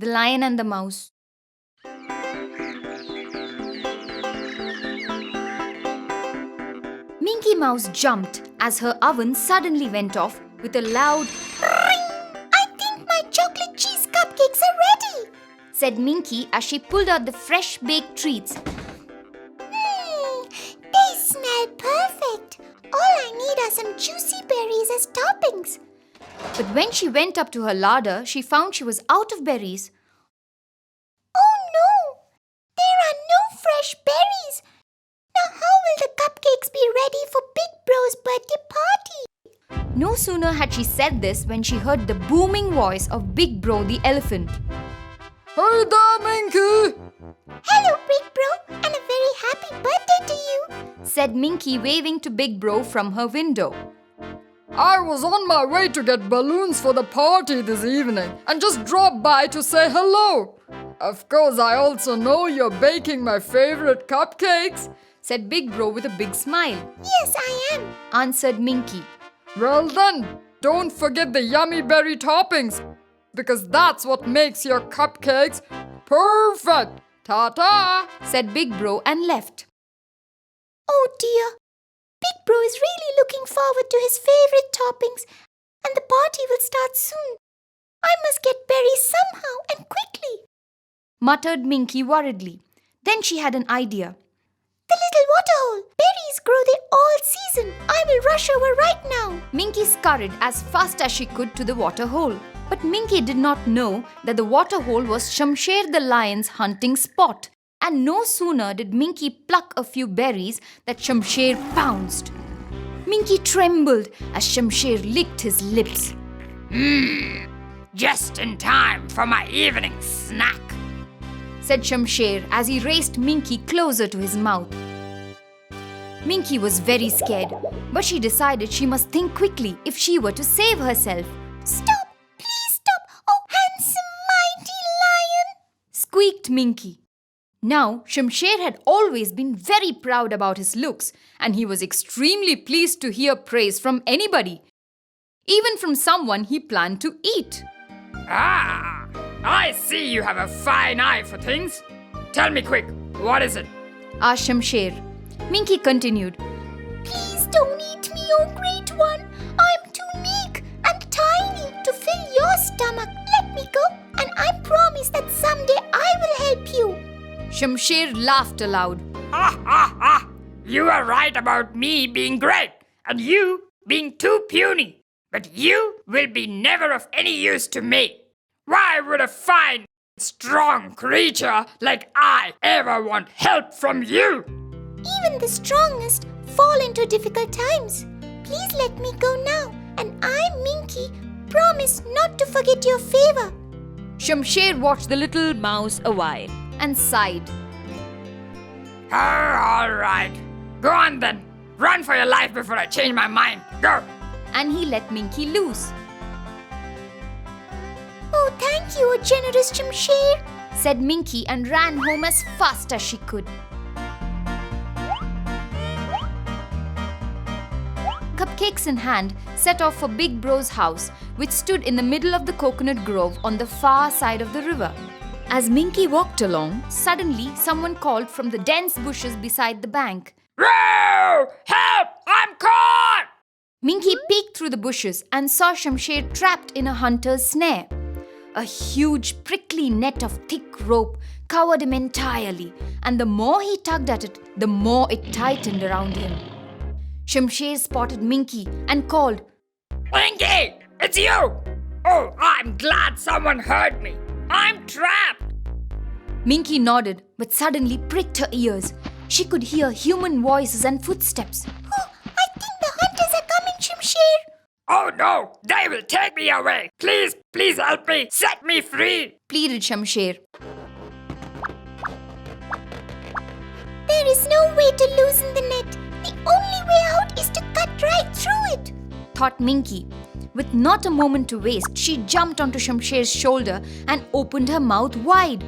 The Lion and the Mouse. Minky Mouse jumped as her oven suddenly went off with a loud ring. I think my chocolate cheese cupcakes are ready, said Minky as she pulled out the fresh baked treats. They smell perfect. All I need are some juicy berries as toppings. But when she went up to her larder, she found she was out of berries. Oh no! There are no fresh berries. Now how will the cupcakes be ready for Big Bro's birthday party? No sooner had she said this when she heard the booming voice of Big Bro the elephant. Hey there, Minky! Hello, Big Bro, and a very happy birthday to you, said Minky, waving to Big Bro from her window. I was on my way to get balloons for the party this evening and just dropped by to say hello. Of course, I also know you're baking my favorite cupcakes, said Big Bro with a big smile. Yes, I am, answered Minky. Well then, don't forget the yummy berry toppings, because that's what makes your cupcakes perfect. Ta-ta, said Big Bro and left. Oh dear, Big Bro is really looking forward to his favorite toppings, and the party will start soon. I must get berries somehow and quickly, muttered Minky worriedly. Then she had an idea. The little waterhole. Berries grow there all season. I will rush over right now. Minky scurried as fast as she could to the waterhole. But Minky did not know that the waterhole was Shamsher the Lion's hunting spot. And no sooner did Minky pluck a few berries that Shamsher pounced. Minky trembled as Shamsher licked his lips. Just in time for my evening snack, said Shamsher as he raced Minky closer to his mouth. Minky was very scared, but she decided she must think quickly if she were to save herself. Stop! Please stop! Oh, handsome, mighty lion! Squeaked Minky. Now, Shamsher had always been very proud about his looks, and he was extremely pleased to hear praise from anybody, even from someone he planned to eat. Ah, I see you have a fine eye for things. Tell me quick, what is it? asked Shamsher. Minky continued. Please don't eat me, oh great one. I'm too meek and tiny to fill your stomach. Let me go, and I promise that someday I will help you. Shamsher laughed aloud. Ha! You are right about me being great and you being too puny. But you will be never of any use to me. Why would a fine, strong creature like I ever want help from you? Even the strongest fall into difficult times. Please let me go now, and I, Minky, promise not to forget your favor. Shamsher watched the little mouse a while and sighed. All right. Go on then. Run for your life before I change my mind. Go. And he let Minky loose. Oh, thank you, O generous Shamsher, said Minky and ran home as fast as she could. Cupcakes in hand, set off for Big Bro's house, which stood in the middle of the coconut grove on the far side of the river. As Minky walked along, suddenly someone called from the dense bushes beside the bank. Row! Help! I'm caught! Minky peeked through the bushes and saw Shamsher trapped in a hunter's snare. A huge prickly net of thick rope covered him entirely, and the more he tugged at it, the more it tightened around him. Shamsher spotted Minky and called, Minky! It's you! Oh, I'm glad someone heard me. I'm trapped! Minky nodded, but suddenly pricked her ears. She could hear human voices and footsteps. Oh, I think the hunters are coming, Shamsher. Oh no, they will take me away. Please help me. Set me free. Pleaded Shamsher. There is no way to loosen the net. The only way out is to cut right through it, thought Minky. With not a moment to waste, she jumped onto Shamsher's shoulder and opened her mouth wide.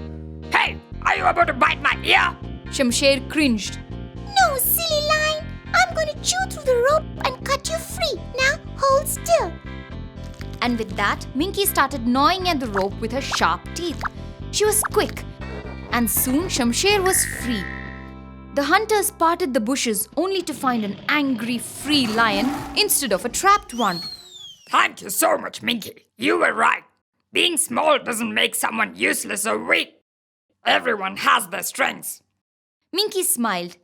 Hey, are you about to bite my ear? Shamsher cringed. No, silly lion. I'm going to chew through the rope and cut you free. Now, hold still. And with that, Minky started gnawing at the rope with her sharp teeth. She was quick, and soon Shamsher was free. The hunters parted the bushes only to find an angry, free lion instead of a trapped one. Thank you so much, Minky. You were right. Being small doesn't make someone useless or weak. Everyone has their strengths. Minky smiled.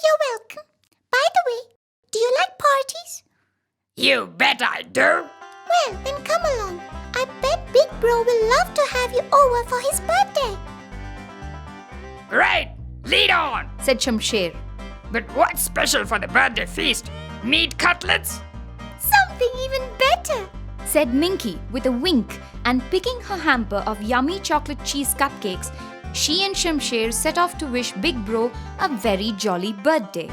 You're welcome. By the way, do you like parties? You bet I do. Well, then come along. I bet Big Bro will love to have you over for his birthday. Great. Lead on. Said Shamsher. But what's special for the birthday feast? Meat cutlets? Something even better. Said Minky with a wink, and picking her hamper of yummy chocolate cheese cupcakes, she and Shamsher set off to wish Big Bro a very jolly birthday.